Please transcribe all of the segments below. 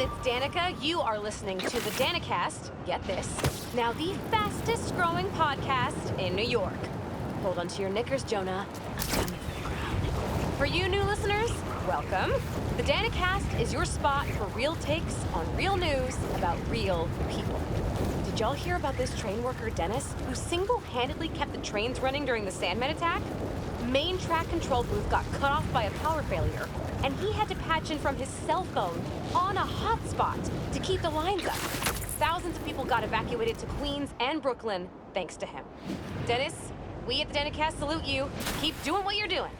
it's Danica. You are listening to the Danicast. Get this. Now the fastest growing podcast in New York. Hold on to your knickers, Jonah. I'm coming for the crown. For you new listeners, welcome. The Danicast is your spot for real takes on real news about real people. Did y'all hear about this train worker, Dennis, who single-handedly kept the trains running during the Sandman attack? Main track control booth got cut off by a power failure, and he had to patch in from his cell phone on a hotspot to keep the lines up. Thousands of people got evacuated to Queens and Brooklyn thanks to him. Dennis, we at the Danicast salute you. Keep doing what you're doing.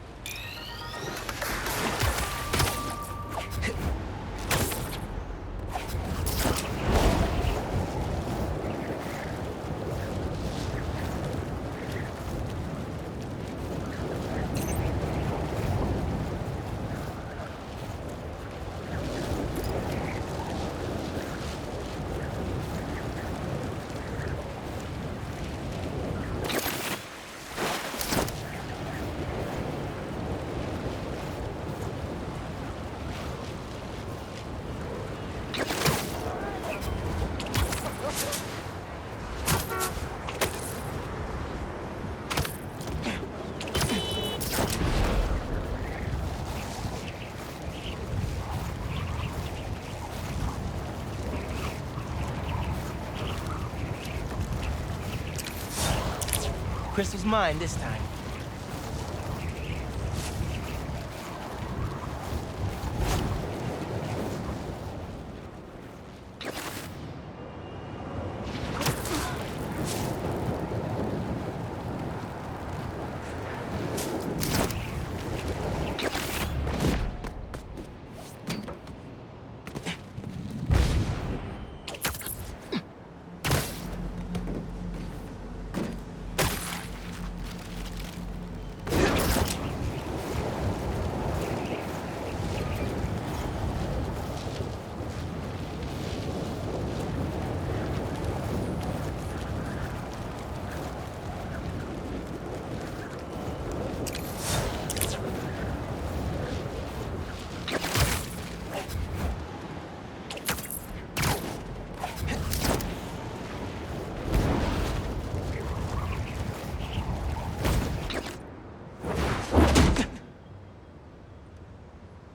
Crystal's mine this time.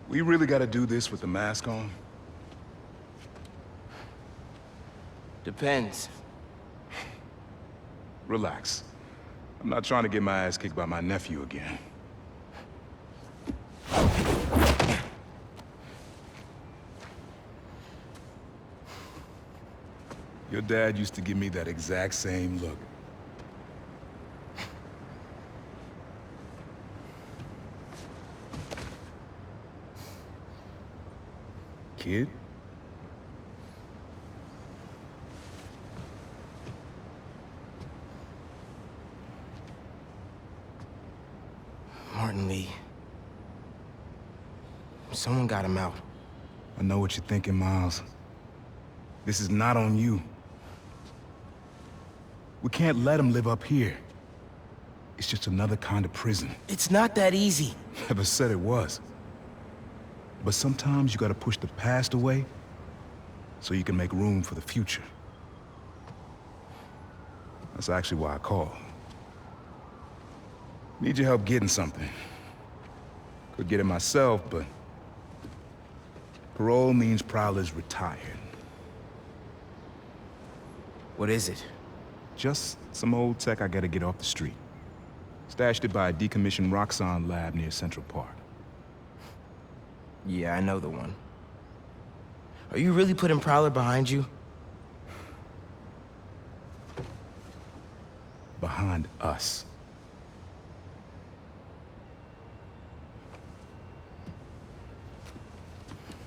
We really gotta do this with the mask on? Depends. Relax. I'm not trying to get my ass kicked by my nephew again. Your dad used to give me that exact same look. Kid? Martin Lee. Someone got him out. I know what you're thinking, Miles. This is not on you. We can't let him live up here. It's just another kind of prison. It's not that easy. Never said it was. But sometimes you gotta push the past away so you can make room for the future. That's actually why I called. Need your help getting something. Could get it myself, but parole means Prowler's retired. What is it? Just some old tech I gotta get off the street. Stashed it by a decommissioned Roxxon lab near Central Park. Yeah, I know the one. Are you really putting Prowler behind you? Behind us.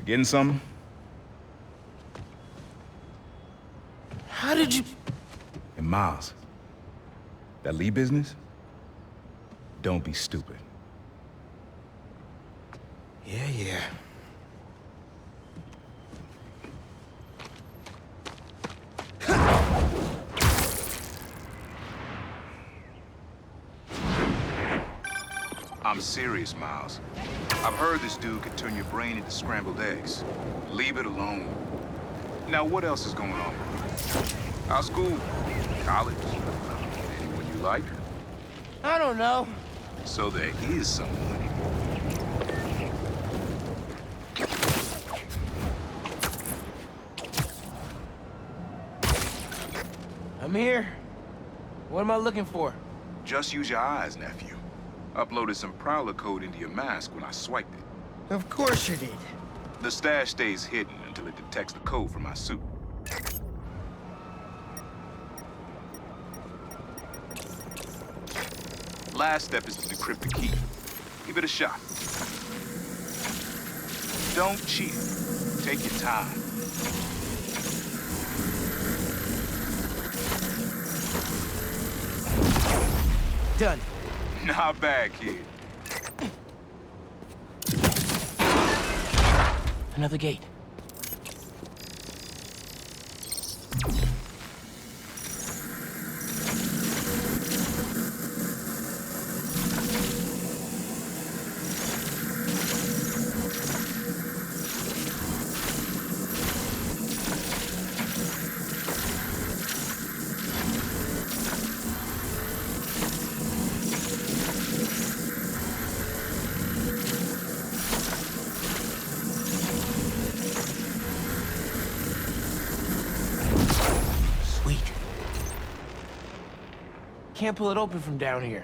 Getting something? How did you... And Miles, that Lee business? Don't be stupid. Yeah. I'm serious, Miles. I've heard this dude could turn your brain into scrambled eggs. Leave it alone. Now, what else is going on? How's school? College? Anyone you like? I don't know. So there is someone. I'm here. What am I looking for? Just use your eyes, nephew. Uploaded some Prowler code into your mask when I swiped it. Of course you did. The stash stays hidden until it detects the code from my suit. Last step is to decrypt the key. Give it a shot. Don't cheat. Take your time. Done. Not bad, kid. Another gate. Can't pull it open from down here.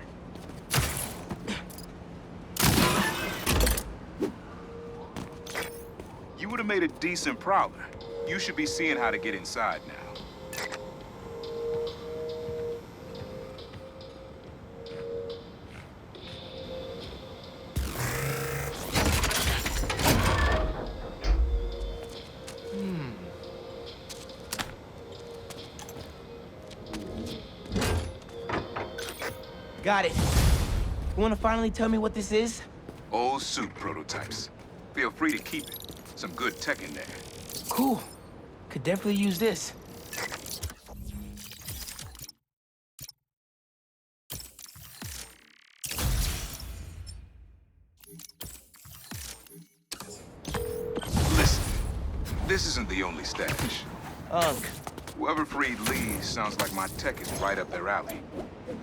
You would have made a decent Prowler. You should be seeing how to get inside now. Got it. You wanna finally tell me what this is? Old suit prototypes. Feel free to keep it. Some good tech in there. Cool. Could definitely use this. Listen, this isn't the only stash. Unk. Whoever freed Lee sounds like my tech is right up their alley.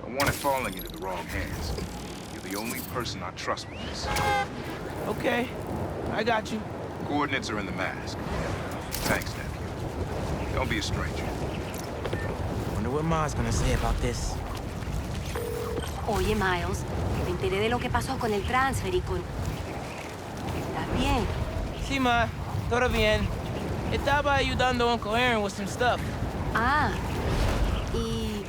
I want it falling into the wrong hands. You're the only person I trust with this. Okay. I got you. Coordinates are in the mask. Thanks, nephew. Don't be a stranger. Wonder what Ma's gonna say about this. Oye, Miles, me enteré de lo que pasó con el transfer y con... ¿Estás bien? Sí, Ma. Todo bien. Estaba ayudando a Uncle Aaron with some stuff. Ah, ¿y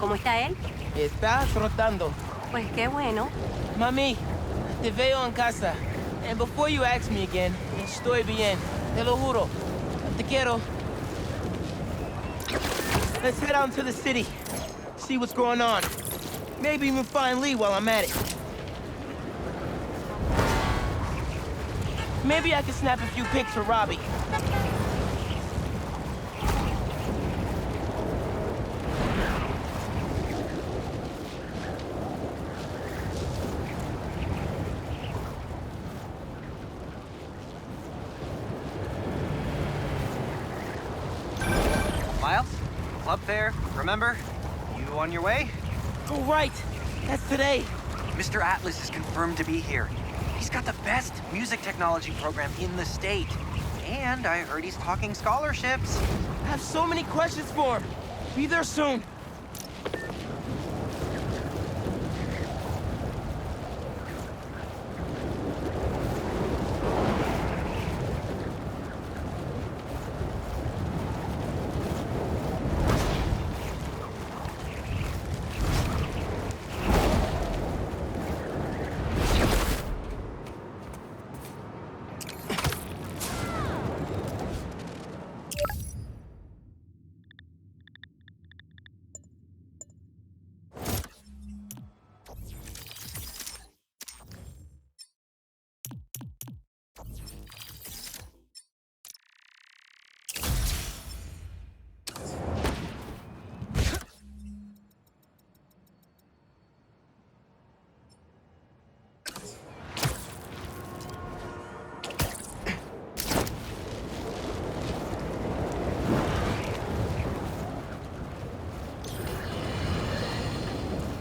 cómo está él? Está trotando. Pues qué bueno. Mami, te veo en casa. And before you ask me again, estoy bien. Te lo juro. Te quiero. Let's head out to the city. See what's going on. Maybe even find Lee while I'm at it. Maybe I can snap a few pics for Robbie. Miles, club fair, remember? You on your way? Oh, right. That's today. Mr. Atlas is confirmed to be here. He's got the best music technology program in the state. And I heard he's talking scholarships. I have so many questions for him. Be there soon.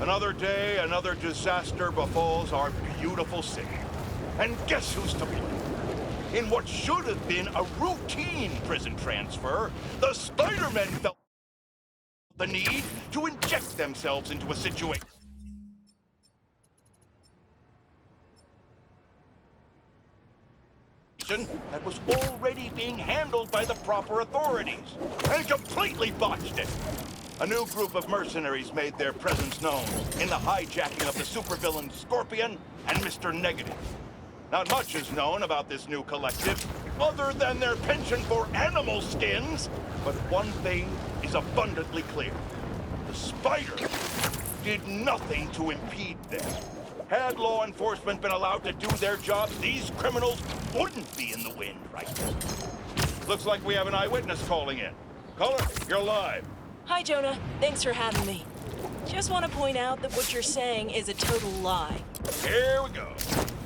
Another day, another disaster befalls our beautiful city. And guess who's to blame? In what should have been a routine prison transfer, the Spider-Men felt the need to inject themselves into a situation that was already being handled by the proper authorities, and completely botched it. A new group of mercenaries made their presence known in the hijacking of the supervillain Scorpion and Mr. Negative. Not much is known about this new collective, other than their penchant for animal skins, but one thing is abundantly clear. The Spider did nothing to impede them. Had law enforcement been allowed to do their jobs, these criminals wouldn't be in the wind right now. Looks like we have an eyewitness calling in. Caller, you're live. Hi, Jonah. Thanks for having me. Just want to point out that what you're saying is a total lie. Here we go.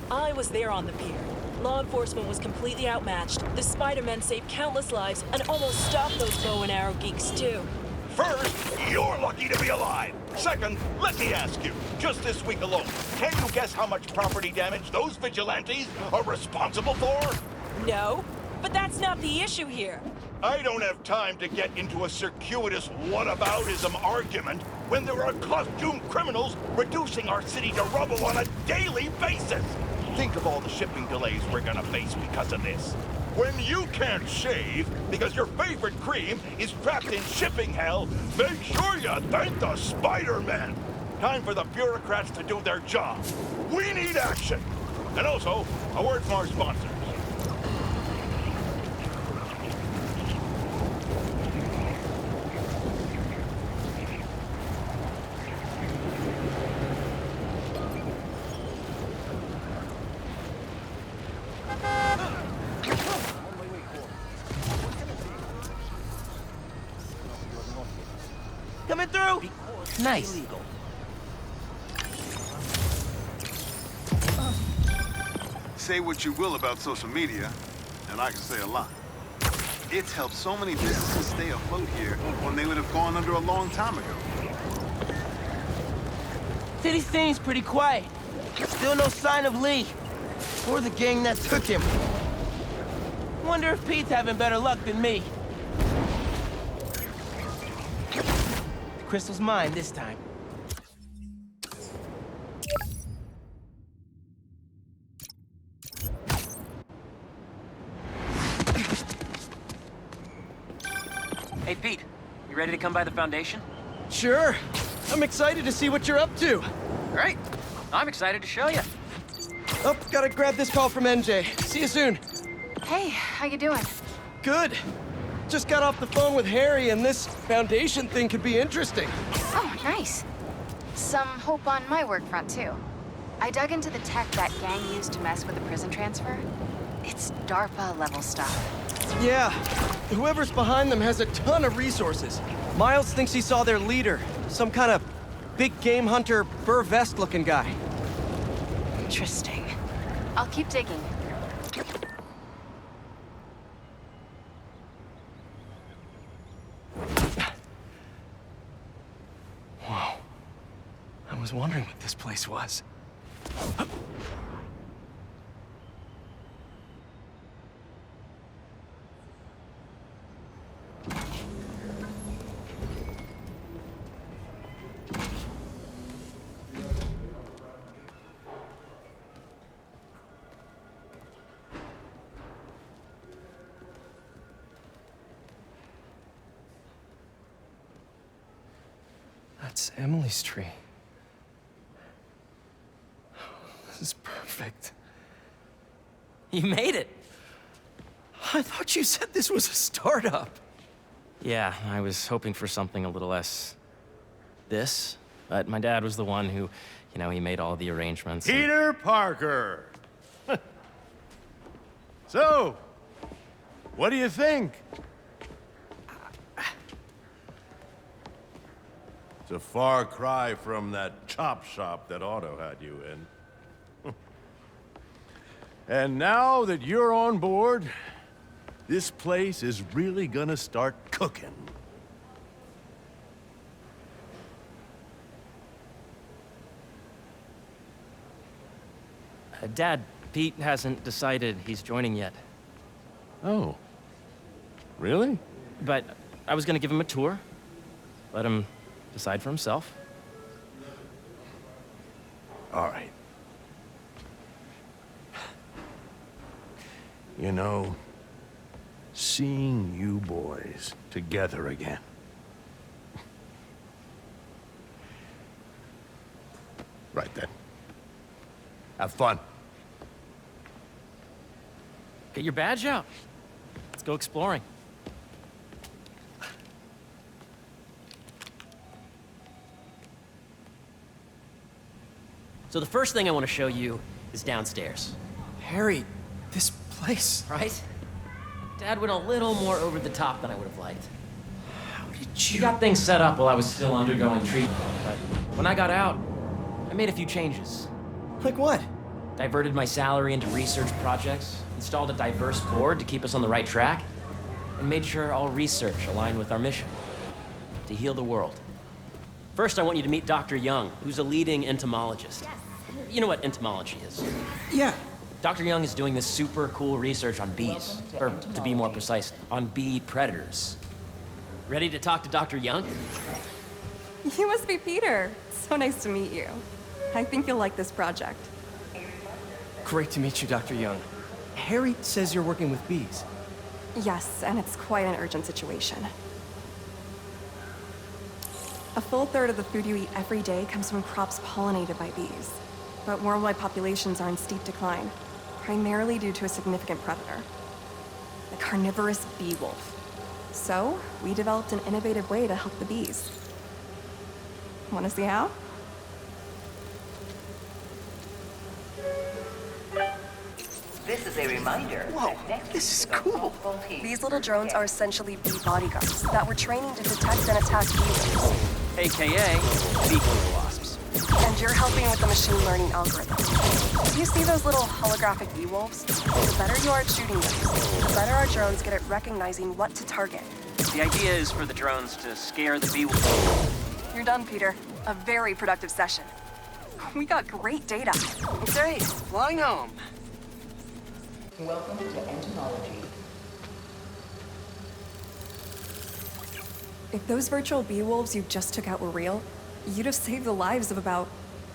I was there on the pier. Law enforcement was completely outmatched. The Spider-Men saved countless lives and almost stopped those bow and arrow geeks, too. First, you're lucky to be alive. Second, let me ask you, just this week alone, can you guess how much property damage those vigilantes are responsible for? No, but that's not the issue here. I don't have time to get into a circuitous whataboutism argument when there are costumed criminals reducing our city to rubble on a daily basis. Think of all the shipping delays we're gonna face because of this. When you can't shave because your favorite cream is trapped in shipping hell, make sure you thank the Spider-Man. Time for the bureaucrats to do their job. We need action. And also, a word from our sponsors. Coming through! Nice. Say what you will about social media, and I can say a lot. It's helped so many businesses stay afloat here when they would have gone under a long time ago. City seems pretty quiet. Still no sign of Lee. Or the gang that took him. Wonder if Pete's having better luck than me. The crystal's mine this time. Hey, Pete, you ready to come by the Foundation? Sure. I'm excited to see what you're up to. Great. I'm excited to show you. Oh, gotta grab this call from NJ. See you soon. Hey, how you doing? Good. Just got off the phone with Harry, and this Foundation thing could be interesting. Oh, nice. Some hope on my work front, too. I dug into the tech that gang used to mess with the prison transfer. It's DARPA-level stuff. Yeah. Whoever's behind them has a ton of resources. Miles thinks he saw their leader. Some kind of big game hunter, fur vest-looking guy. Interesting. I'll keep digging. Whoa. I was wondering what this place was. That's Emily's tree. This is perfect. You made it. I thought you said this was a startup. Yeah, I was hoping for something a little less this, but my dad was the one who, he made all the arrangements. Peter Parker! So, what do you think? It's a far cry from that chop shop that Otto had you in. And now that you're on board, this place is really gonna start cooking. Dad, Pete hasn't decided he's joining yet. Oh. Really? But I was gonna give him a tour. Let him decide for himself. All right. You know, seeing you boys together again. Right then. Have fun. Get your badge out. Let's go exploring. So the first thing I want to show you is downstairs. Harry, this place... Right? Dad went a little more over the top than I would have liked. How did He you... got things set up while I was still undergoing treatment, but when I got out, I made a few changes. Like what? Diverted my salary into research projects, installed a diverse board to keep us on the right track, and made sure all research aligned with our mission, to heal the world. First, I want you to meet Dr. Young, who's a leading entomologist. You know what entomology is? Yeah. Dr. Young is doing this super cool research on bees, or to be more precise, on bee predators. Ready to talk to Dr. Young? You must be Peter. So nice to meet you. I think you'll like this project. Great to meet you, Dr. Young. Harry says you're working with bees. Yes, and it's quite an urgent situation. A full third of the food you eat every day comes from crops pollinated by bees. But worldwide populations are in steep decline, primarily due to a significant predator, the carnivorous bee wolf. So, we developed an innovative way to help the bees. Want to see how? This is a reminder. Whoa, this is cool. These little drones are essentially bee bodyguards that were training to detect and attack bees. AKA beekeeper wasps. And you're helping with the machine learning algorithm. You see those little holographic bee wolves? The better you are at shooting those, the better our drones get at recognizing what to target. The idea is for the drones to scare the bee wolves. You're done, Peter. A very productive session. We got great data. Okay, flying home. Welcome to entomology. If those virtual bee wolves you just took out were real, you'd have saved the lives of about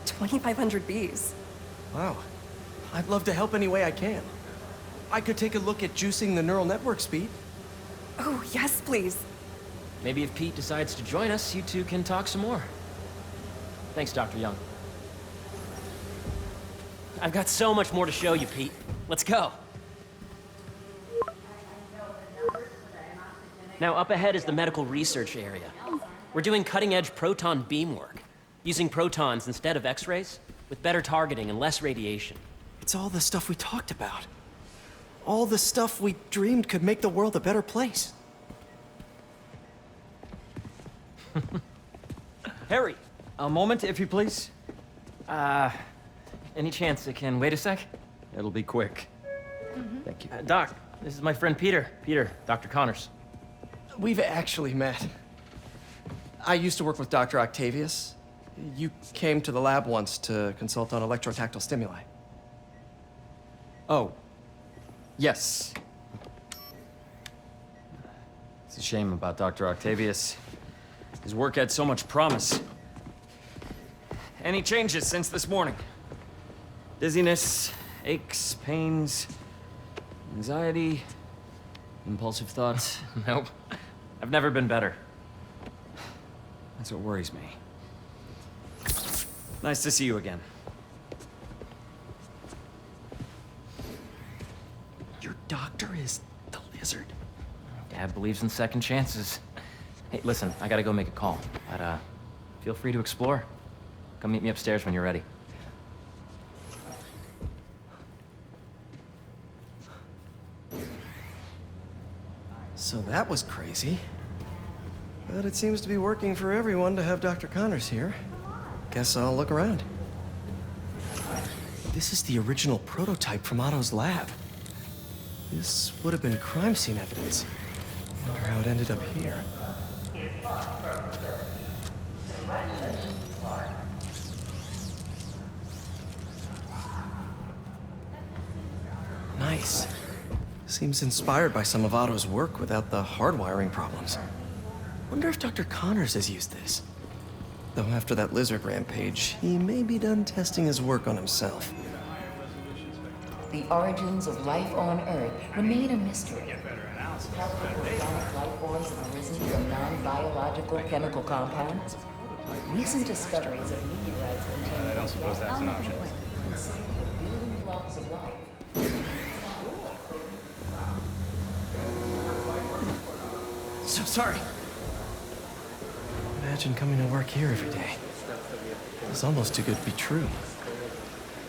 2,500 bees. Wow. I'd love to help any way I can. I could take a look at juicing the neural network speed. Oh, yes, please. Maybe if Pete decides to join us, you two can talk some more. Thanks, Dr. Young. I've got so much more to show you, Pete. Let's go. Now, up ahead is the medical research area. We're doing cutting-edge proton beam work, using protons instead of X-rays, with better targeting and less radiation. It's all the stuff we talked about. All the stuff we dreamed could make the world a better place. Harry! A moment, if you please. Any chance it can wait a sec? It'll be quick. Thank you. Doc, this is my friend Peter. Peter, Dr. Connors. We've actually met. I used to work with Dr. Octavius. You came to the lab once to consult on electrotactile stimuli. Oh. Yes. It's a shame about Dr. Octavius. His work had so much promise. Any changes since this morning? Dizziness, aches, pains, anxiety, impulsive thoughts? Nope. I've never been better. That's what worries me. Nice to see you again. Your doctor is the lizard. Dad believes in second chances. Hey, listen, I gotta go make a call. But, feel free to explore. Come meet me upstairs when you're ready. So that was crazy. But it seems to be working for everyone to have Dr. Connors here. Guess I'll look around. This is the original prototype from Otto's lab. This would have been crime scene evidence. Wonder how it ended up here. Nice. Seems inspired by some of Otto's work without the hardwiring problems. Wonder if Dr. Connors has used this. Though after that lizard rampage, he may be done testing his work on himself. The origins of life on Earth remain a mystery. Have the organic life forms have arisen from non-biological chemical compounds? Recent discoveries of meteorites containing I don't suppose that's an option. building blocks of life. So sorry. Imagine coming to work here every day. It's almost too good to be true.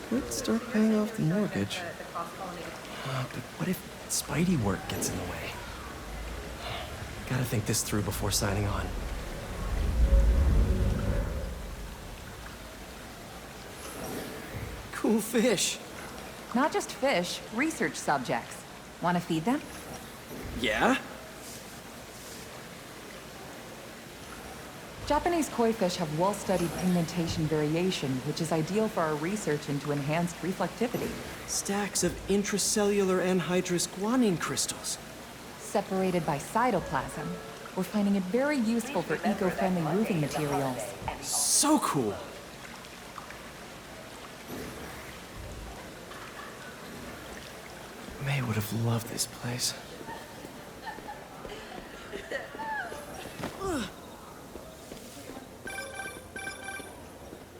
Could start paying off the mortgage. But what if Spidey work gets in the way? Gotta think this through before signing on. Cool fish. Not just fish, research subjects. Want to feed them? Yeah? Japanese koi fish have well-studied pigmentation variation, which is ideal for our research into enhanced reflectivity. Stacks of intracellular anhydrous guanine crystals. Separated by cytoplasm, we're finding it very useful for eco-friendly roofing materials. So cool! May would have loved this place.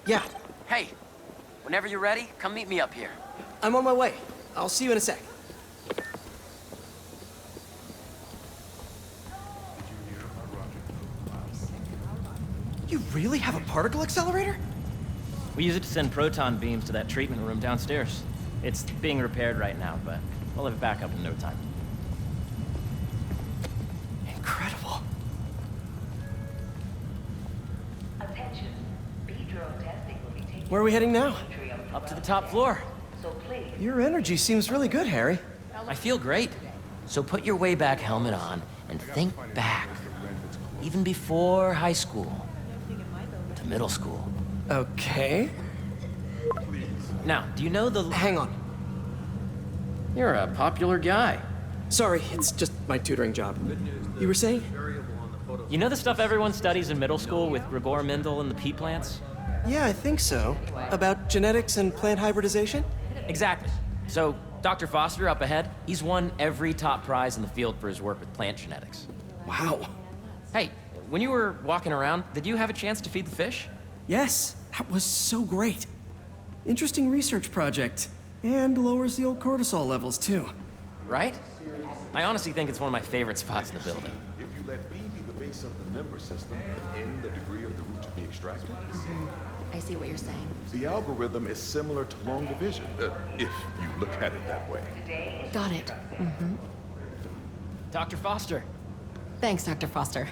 Yeah. Hey, whenever you're ready, come meet me up here. I'm on my way. I'll see you in a sec. You really have a particle accelerator? We use it to send proton beams to that treatment room downstairs. It's being repaired right now, but we'll have it back up in no time. Incredible. Attention. Beedrill testing will be taking Where are we heading now? Up to the top floor. So please. Your energy seems really good, Harry. I feel great. So put your way back helmet on and think back. Even before high school. To middle school. Okay. Now, do you know the... Hang on. You're a popular guy. Sorry, it's just my tutoring job. You were saying? You know the stuff everyone studies in middle school with Gregor Mendel and the pea plants? Yeah, I think so. About genetics and plant hybridization? Exactly. So, Dr. Foster up ahead, he's won every top prize in the field for his work with plant genetics. Wow. Hey, when you were walking around, did you have a chance to feed the fish? Yes, that was so great. Interesting research project. And lowers the old cortisol levels, too. Right? I honestly think it's one of my favorite spots in the building. If you let B be the base of the member system and N the degree of the root to be extracted, I see what you're saying. the algorithm is similar to long division, if you look at it that way. Got it. Mm-hmm. Dr. Foster. Thanks, Dr. Foster.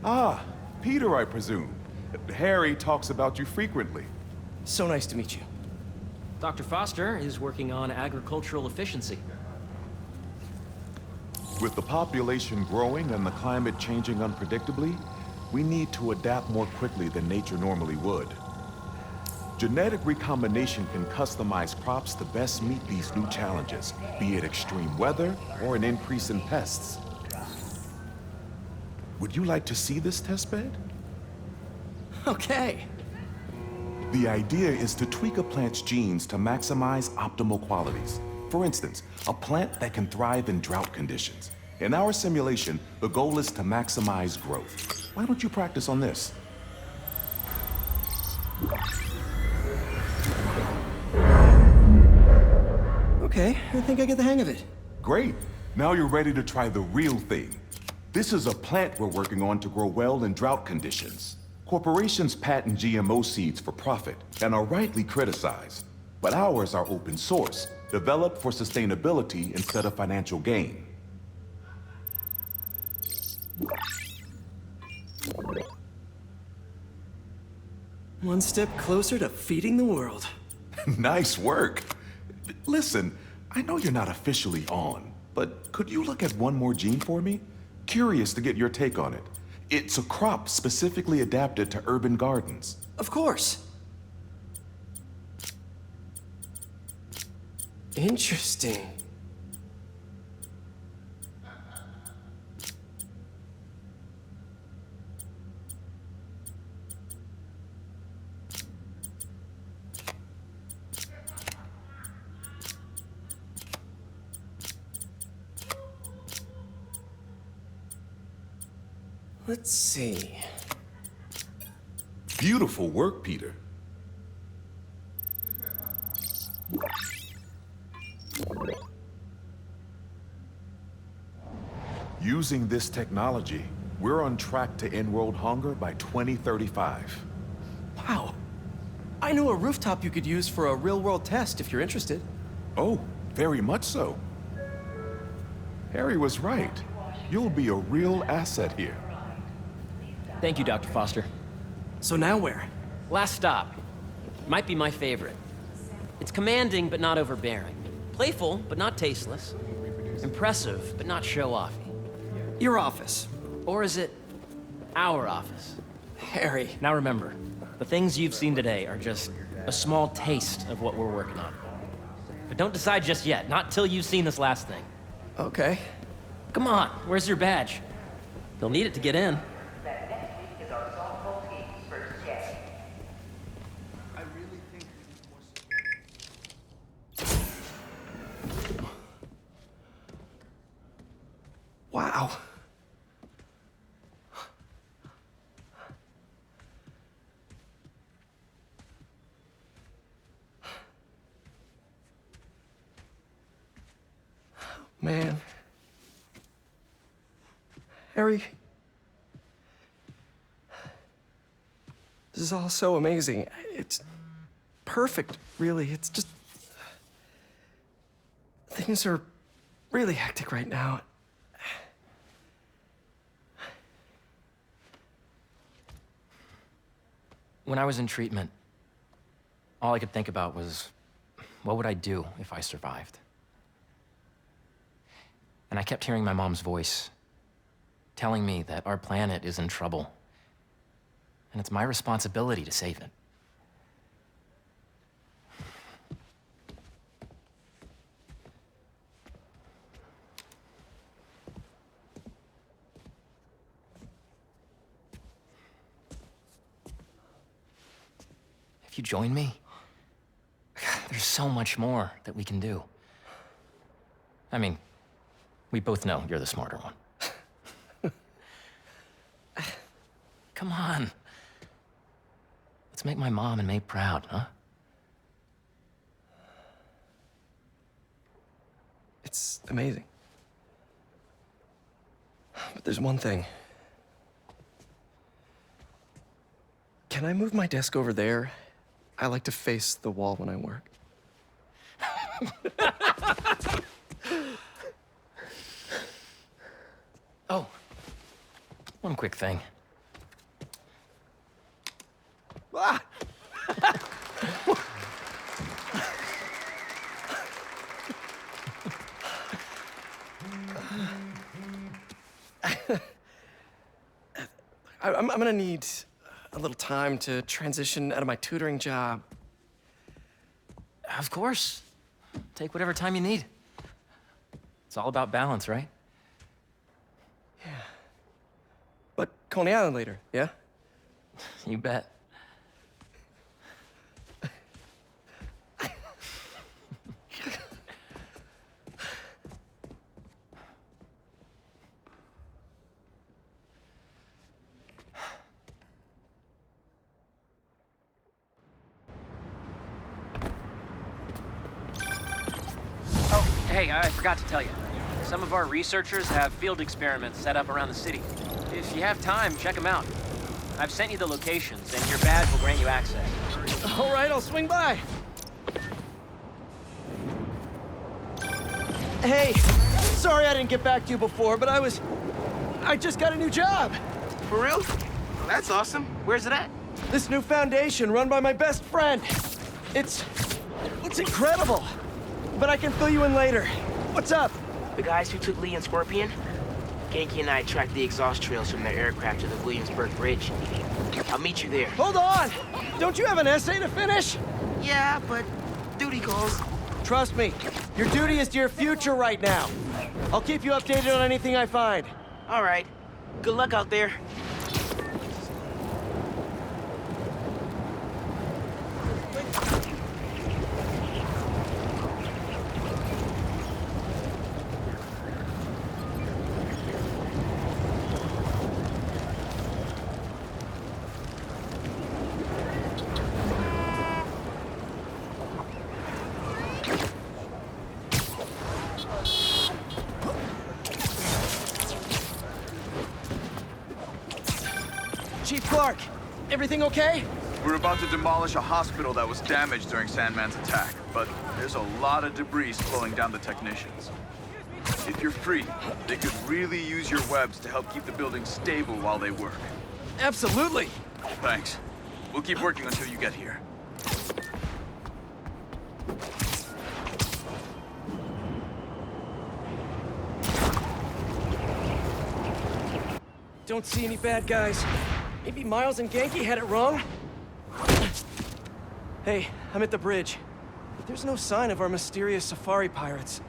Ah, Peter, I presume. Harry talks about you frequently. So nice to meet you. Dr. Foster is working on agricultural efficiency. With the population growing and the climate changing unpredictably, we need to adapt more quickly than nature normally would. Genetic recombination can customize crops to best meet these new challenges, be it extreme weather or an increase in pests. Would you like to see this testbed? Okay. The idea is to tweak a plant's genes to maximize optimal qualities. For instance, a plant that can thrive in drought conditions. In our simulation, the goal is to maximize growth. Why don't you practice on this? Okay, I think I get the hang of it. Great. Now you're ready to try the real thing. This is a plant we're working on to grow well in drought conditions. Corporations patent GMO seeds for profit and are rightly criticized. But ours are open source, developed for sustainability instead of financial gain. One step closer to feeding the world. Nice work. Listen, I know you're not officially on, but could you look at one more gene for me? Curious to get your take on it. It's a crop specifically adapted to urban gardens. Of course. Interesting. Let's see. Beautiful work, Peter. Using this technology, we're on track to end world hunger by 2035. Wow. I know a rooftop you could use for a real-world test if you're interested. Oh, very much so. Harry was right. You'll be a real asset here. Thank you, Dr. Foster. So now where? Last stop. Might be my favorite. It's commanding, but not overbearing. Playful, but not tasteless. Impressive, but not show-offy. Your office. Or is it our office? Harry. Now remember, the things you've seen today are just a small taste of what we're working on. But don't decide just yet, not till you've seen this last thing. Okay. Come on, where's your badge? You'll need it to get in. Wow. Man. Harry. This is all so amazing. It's perfect, really. It's just... Things are really hectic right now. When I was in treatment, all I could think about was, what would I do if I survived? And I kept hearing my mom's voice, telling me that our planet is in trouble, and it's my responsibility to save it. If you join me, there's so much more that we can do. I mean, we both know you're the smarter one. Come on. Let's make my mom and May proud, huh? It's amazing. But there's one thing. Can I move my desk over there? I like to face the wall when I work. Oh, one quick thing. Ah! I'm gonna need a little time to transition out of my tutoring job. Of course. Take whatever time you need. It's all about balance, right? Yeah. But Coney Island later, yeah? You bet. Hey, I forgot to tell you. Some of our researchers have field experiments set up around the city. If you have time, check them out. I've sent you the locations, and your badge will grant you access. All right, I'll swing by. Hey, sorry I didn't get back to you before, but I just got a new job. For real? Well, that's awesome. Where's it at? This new foundation run by my best friend. It's incredible. But I can fill you in later. What's up? The guys who took Lee and Scorpion? Genki and I tracked the exhaust trails from their aircraft to the Williamsburg Bridge. I'll meet you there. Hold on! Don't you have an essay to finish? Yeah, but duty calls. Trust me, your duty is to your future right now. I'll keep you updated on anything I find. All right. Good luck out there. Chief Clark, everything okay? We're about to demolish a hospital that was damaged during Sandman's attack, but there's a lot of debris flowing down the technicians. If you're free, they could really use your webs to help keep the building stable while they work. Absolutely. Thanks. We'll keep working until you get here. Don't see any bad guys. Maybe Miles and Genki had it wrong? Hey, I'm at the bridge. But there's no sign of our mysterious safari pirates.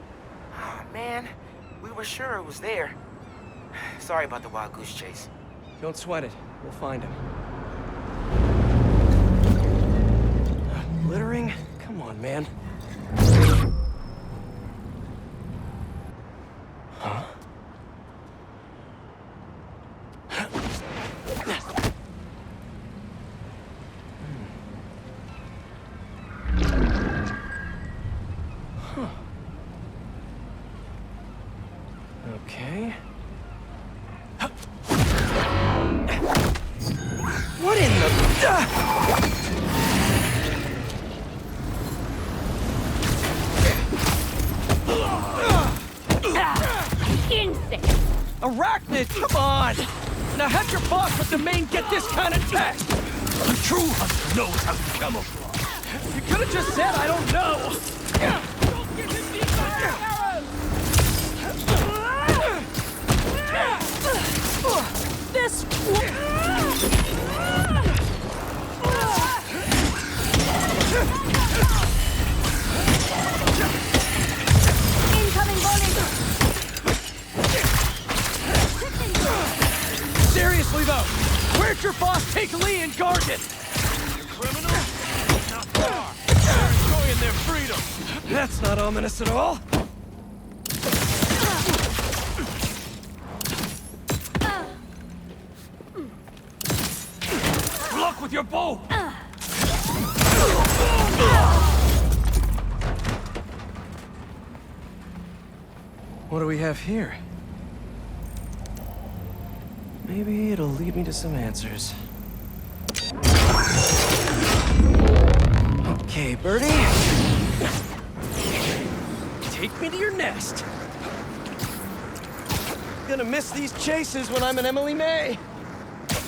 Oh, man. We were sure it was there. Sorry about the wild goose chase. Don't sweat it. We'll find him. Littering? Come on, man. Huh? Okay. What in the... Insect! Arachnid, come on! Now have your boss with the main get this kind of tech! A true hunter knows how to camouflage. You could have just said I don't know! This... Incoming volley! Seriously though, where'd your boss take Lee and Gargan? Criminal? Not far. They're enjoying their freedom. That's not ominous at all. Luck with your bow! What do we have here? Maybe it'll lead me to some answers. Okay, Birdie. Take me to your nest. Gonna miss these chases when I'm an Emily May.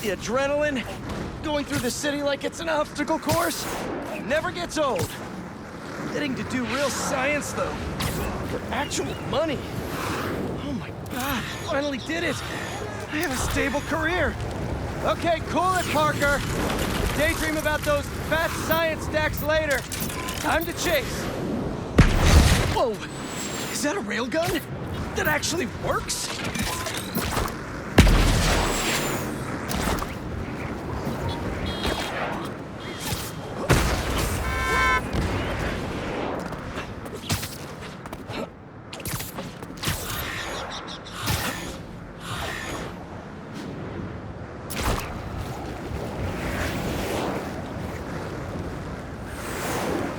The adrenaline, going through the city like it's an obstacle course, never gets old. Getting to do real science, though, for actual money. Oh my God, finally did it. I have a stable career. Okay, cool it, Parker. Daydream about those fat science stacks later. Time to chase. Whoa, is that a railgun? That actually works?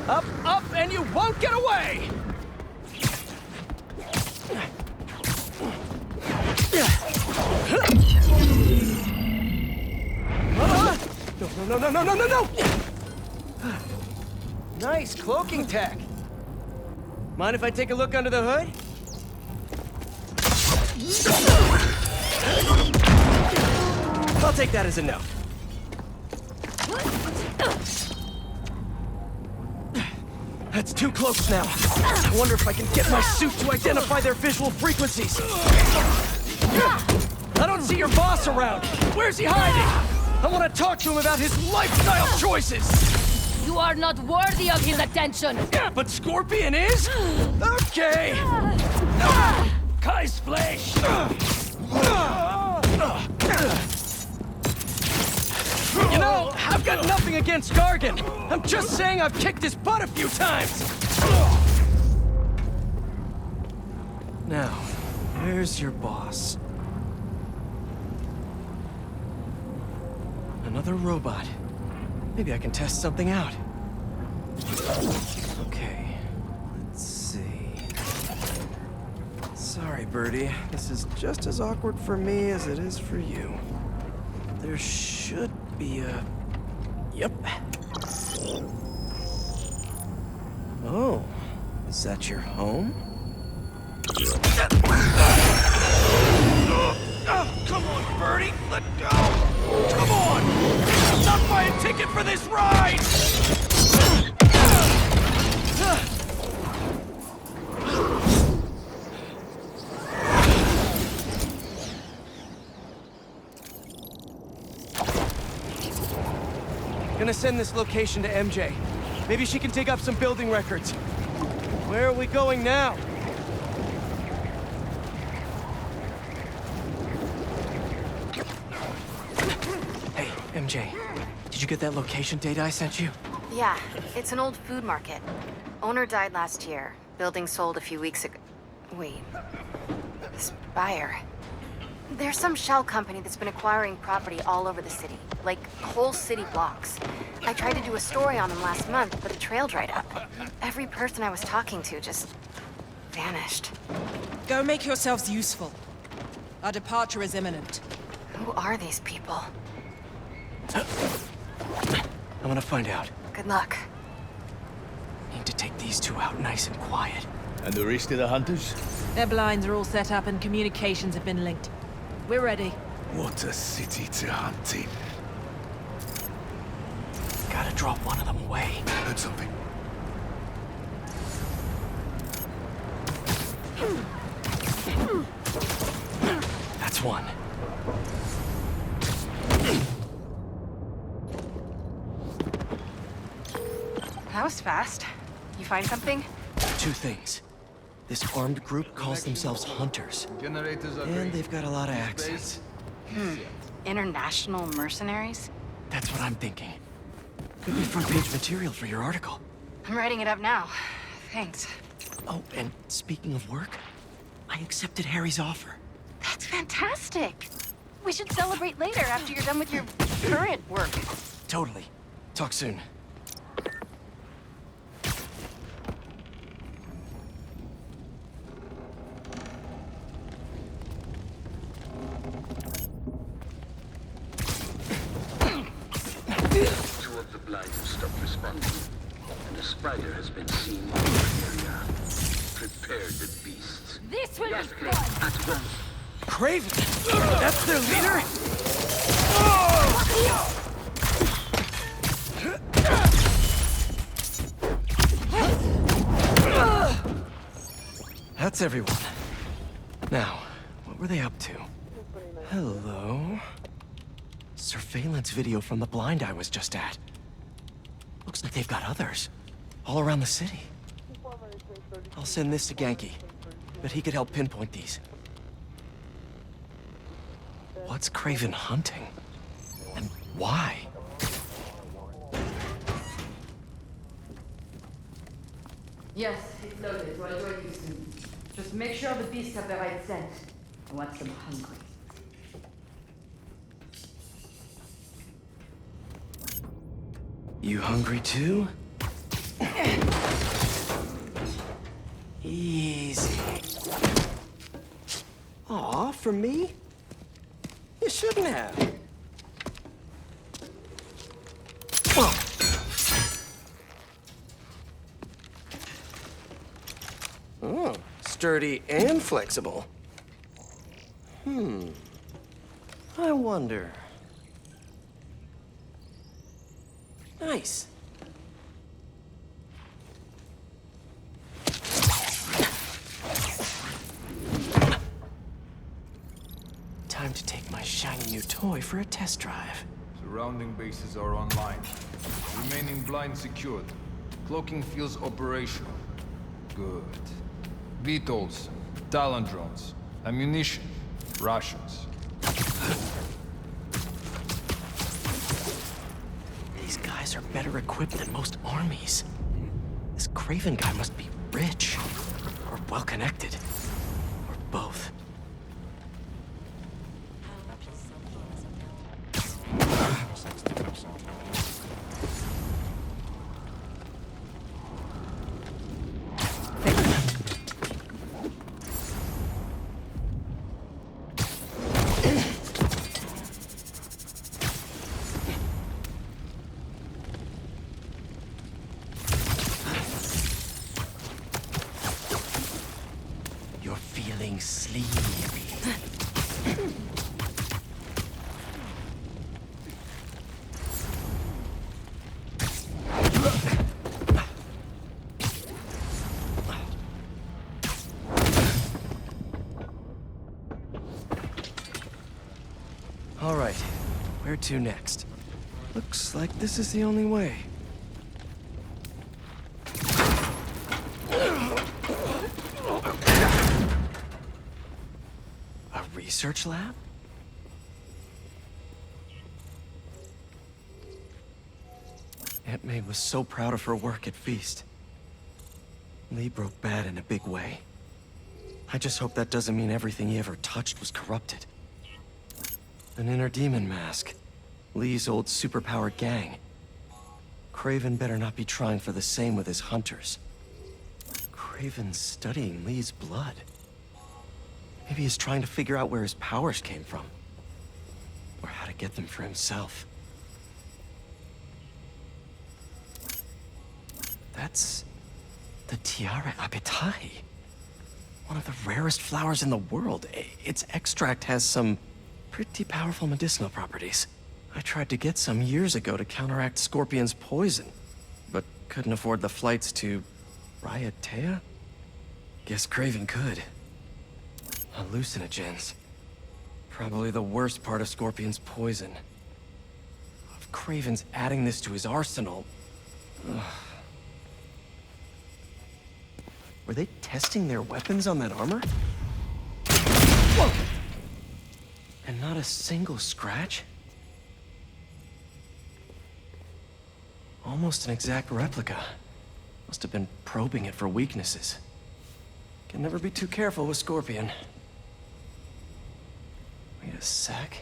Up, up, and you won't get away! No! Nice cloaking tech. Mind if I take a look under the hood? I'll take that as a no. That's too close now. I wonder if I can get my suit to identify their visual frequencies. I don't see your boss around. Where's he hiding? I want to talk to him about his lifestyle choices. You are not worthy of his attention! But Scorpion is? Okay! Kai's flesh! You know, I've got nothing against Gargan. I'm just saying I've kicked his butt a few times. Now, where's your boss? Another robot. Maybe I can test something out. Okay, let's see. Sorry, Birdie. This is just as awkward for me as it is for you. There should be a... Yep. Oh, is that your home? Oh, come on, Birdie! Let go! Come on! Not buy a ticket for this ride! Gonna send this location to MJ. Maybe she can dig up some building records. Where are we going now? Hey, MJ. Did you get that location data I sent you? Yeah, it's an old food market. Owner died last year. Building sold a few weeks ago. Wait. Spire. There's some shell company that's been acquiring property all over the city. Like, whole city blocks. I tried to do a story on them last month, but the trail dried up. Every person I was talking to just... vanished. Go make yourselves useful. Our departure is imminent. Who are these people? I'm gonna find out. Good luck. Need to take these two out nice and quiet. And the rest of the hunters? Their blinds are all set up and communications have been linked. We're ready. What a city to hunt in. Gotta drop one of them away. Heard something. That's one. That was fast. You find something? Two things. This armed group calls themselves Hunters. And they've got a lot of accents. International mercenaries? That's what I'm thinking. Could be front-page material for your article. I'm writing it up now. Thanks. Oh, and speaking of work, I accepted Harry's offer. That's fantastic. We should celebrate later after you're done with your current work. Totally. Talk soon. Two of the blinds have stopped responding, and a spider has been seen in the area. Prepare the beasts. This will Yes, be Clay, fun! at once. Craven! That's their leader? That's everyone. Now, what were they up to? Hello? Surveillance video from the blind I was just at. Looks like they've got others. All around the city. I'll send this to Genki. But he could help pinpoint these. What's Craven hunting? And why? Yes, it's loaded. We'll join you soon. Just make sure the beasts have the right scent. I want them hungry. You hungry too? Easy. Aw, for me? You shouldn't have. Oh, sturdy and flexible. I wonder. Nice. Time to take my shiny new toy for a test drive. Surrounding bases are online. Remaining blind secured. Cloaking fields operational. Good. VTOLs, Talon drones, ammunition, rations. These guys are better equipped than most armies. This Craven guy must be rich, or well-connected, or both. You're feeling sleepy. All right, where to next? Looks like this is the only way. A research lab? Aunt May was so proud of her work at Feast. Lee broke bad in a big way. I just hope that doesn't mean everything he ever touched was corrupted. An inner demon mask. Lee's old superpowered gang. Craven better not be trying for the same with his hunters. Craven's studying Lee's blood. Maybe he's trying to figure out where his powers came from. Or how to get them for himself. That's the Tiara Apitai. One of the rarest flowers in the world. Its extract has some pretty powerful medicinal properties. I tried to get some years ago to counteract Scorpion's poison, but couldn't afford the flights to Raiatea? Guess Craven could. Hallucinogens. Probably the worst part of Scorpion's poison. If Craven's adding this to his arsenal... Ugh. Were they testing their weapons on that armor? Whoa! And not a single scratch? Almost an exact replica. Must have been probing it for weaknesses. Can never be too careful with Scorpion. Wait a sec.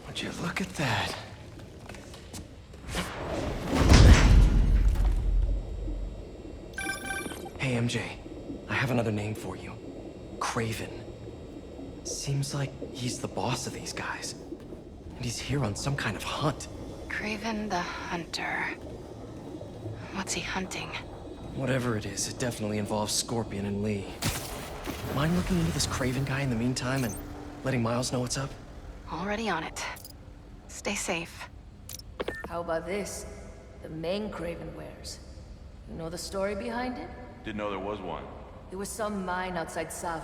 Would you look at that? Hey, MJ. I have another name for you. Craven. Seems like he's the boss of these guys. And he's here on some kind of hunt. Craven the Hunter. What's he hunting? Whatever it is, it definitely involves Scorpion and Lee. Mind looking into this Craven guy in the meantime and letting Miles know what's up? Already on it. Stay safe. How about this? The main Craven wears. You know the story behind it? Didn't know there was one. It was some mine outside Sav.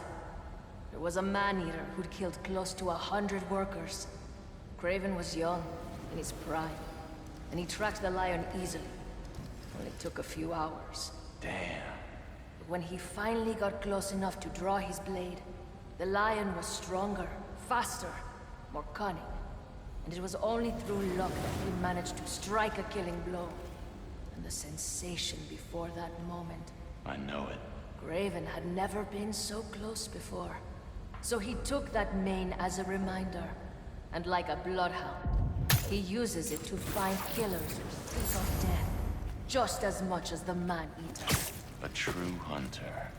There was a man-eater who'd killed close to 100 workers. Craven was young, in his prime, and he tracked the lion easily. Only took a few hours. Damn. But when he finally got close enough to draw his blade, the lion was stronger, faster, more cunning. And it was only through luck that he managed to strike a killing blow. And the sensation before that moment. I know it. Craven had never been so close before. So he took that mane as a reminder. And like a bloodhound, he uses it to find killers who think of death just as much as the man-eater. A true hunter.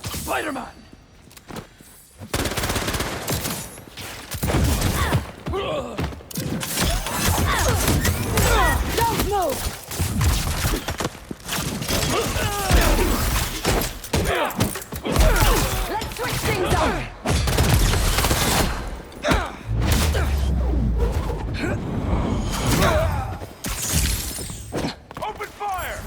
Spider-Man! Don't move! Let's switch things up! Open fire!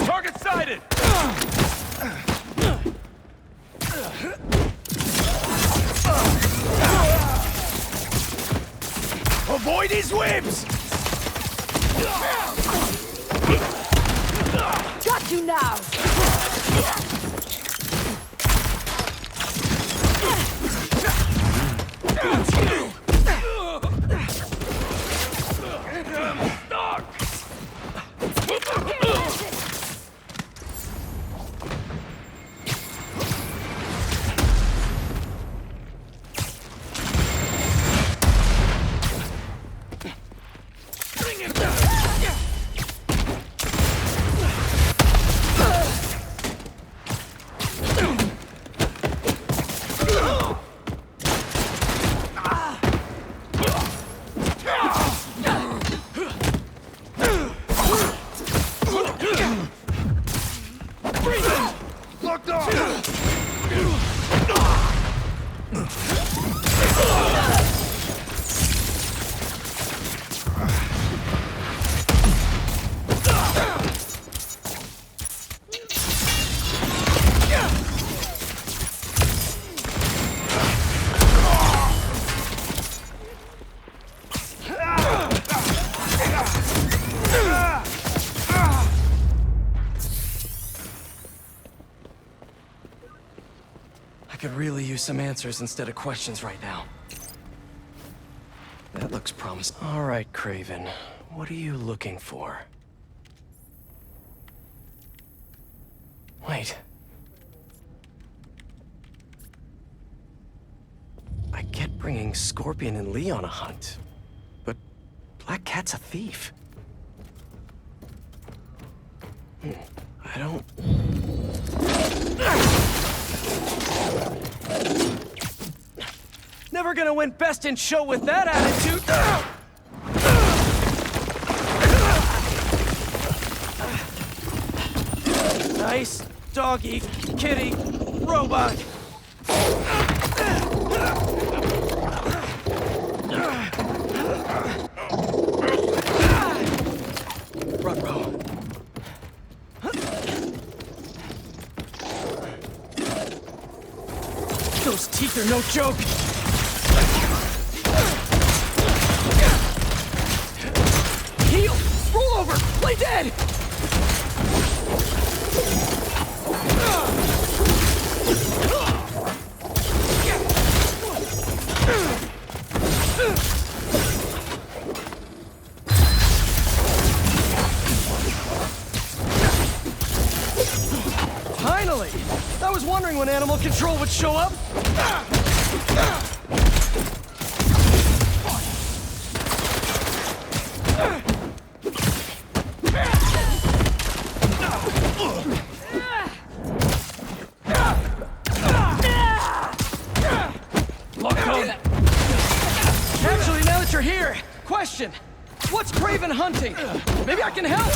Target sighted! Avoid his whips! Got you now! I could really use some answers instead of questions right now. That looks promising. All right, Kraven. What are you looking for? Wait. I get bringing Scorpion and Lee on a hunt, but Black Cat's a thief. I don't... Never gonna win Best in Show with that attitude! Nice doggy, kitty, robot! Ruh-roh. Those teeth are no joke! Heal! Roll over! Play dead! Finally! I was wondering when Animal Control would show up! Actually, now that you're here, question. What's Kraven hunting? Maybe I can help!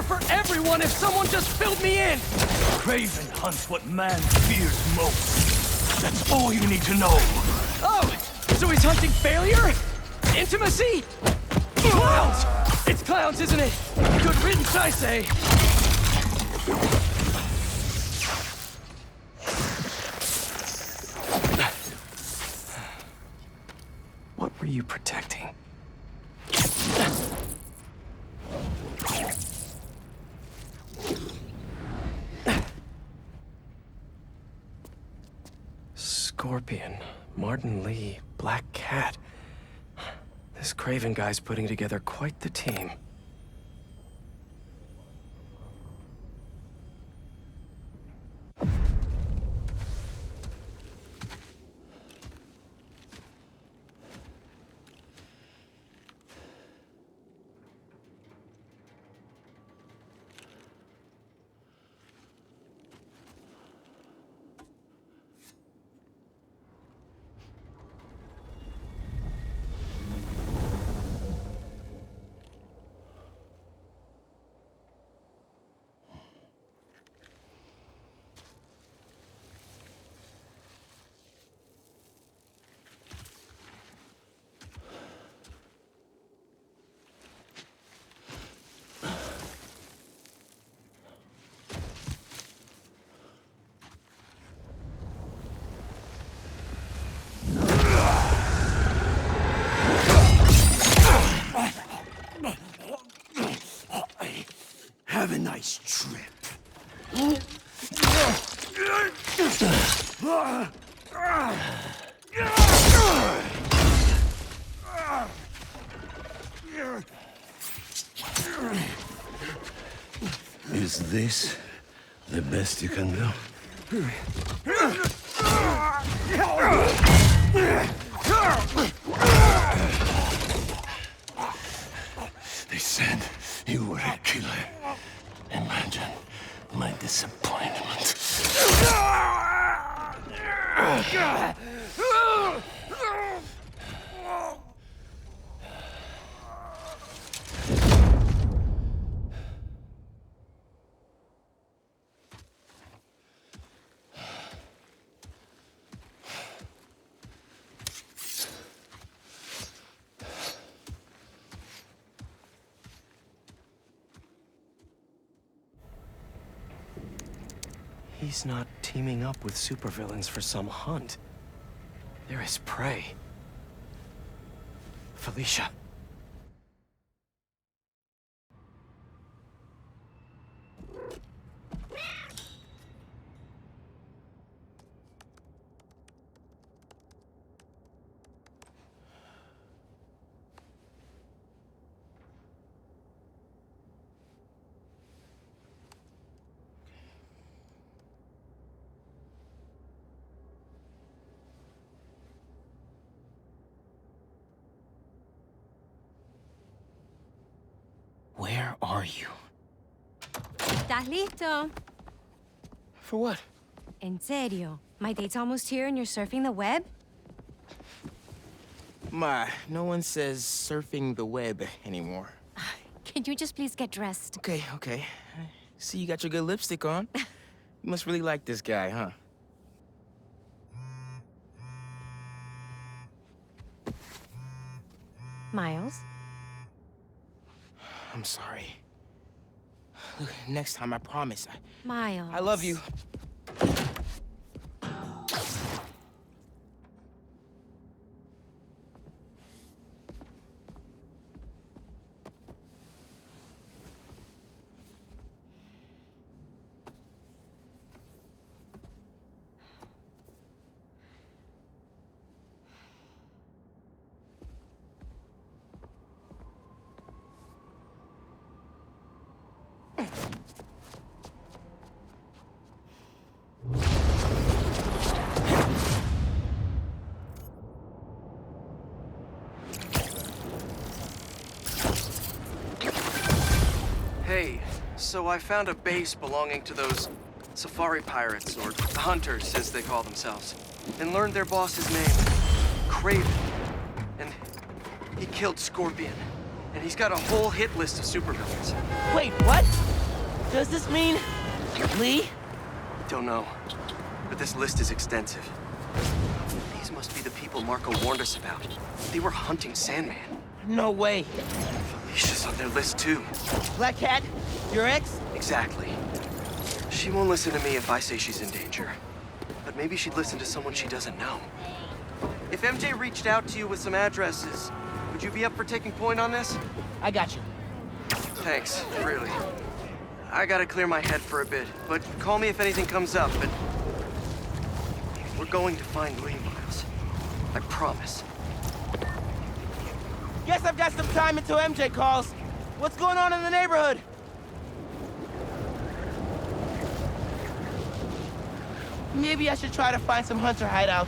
For everyone if someone just filled me in! Kraven hunts what man fears most. That's all you need to know. Oh! So he's hunting failure? Intimacy? Clowns! It's clowns, isn't it? Good riddance, I say. What were you protecting? Scorpion, Martin Lee, Black Cat. This Kraven guy's putting together quite the team. Have a nice trip. Is this the best you can do? They said you were a killer. Imagine my disappointment. He's not teaming up with supervillains for some hunt. They're his prey. Felicia. Where are you? ¿Estás listo? For what? En serio? My date's almost here and you're surfing the web? Ma, no one says surfing the web anymore. Can you just please get dressed? Okay, okay. See, you got your good lipstick on. You must really like this guy, huh? Miles? I'm sorry. Look, next time, I promise. Miles. I love you. Hey, so I found a base belonging to those safari pirates, or hunters, as they call themselves, and learned their boss's name, Kraven. And he killed Scorpion. And he's got a whole hit list of supervillains. Wait, what? Does this mean Lee? Don't know, but this list is extensive. These must be the people Marco warned us about. They were hunting Sandman. No way. Felicia's on their list too. Black Cat? Your ex? Exactly. She won't listen to me if I say she's in danger. But maybe she'd listen to someone she doesn't know. If MJ reached out to you with some addresses, would you be up for taking point on this? I got you. Thanks, really. I gotta clear my head for a bit, but call me if anything comes up, but... We're going to find Lee, Miles. I promise. Guess I've got some time until MJ calls. What's going on in the neighborhood? Maybe I should try to find some hunter hideouts.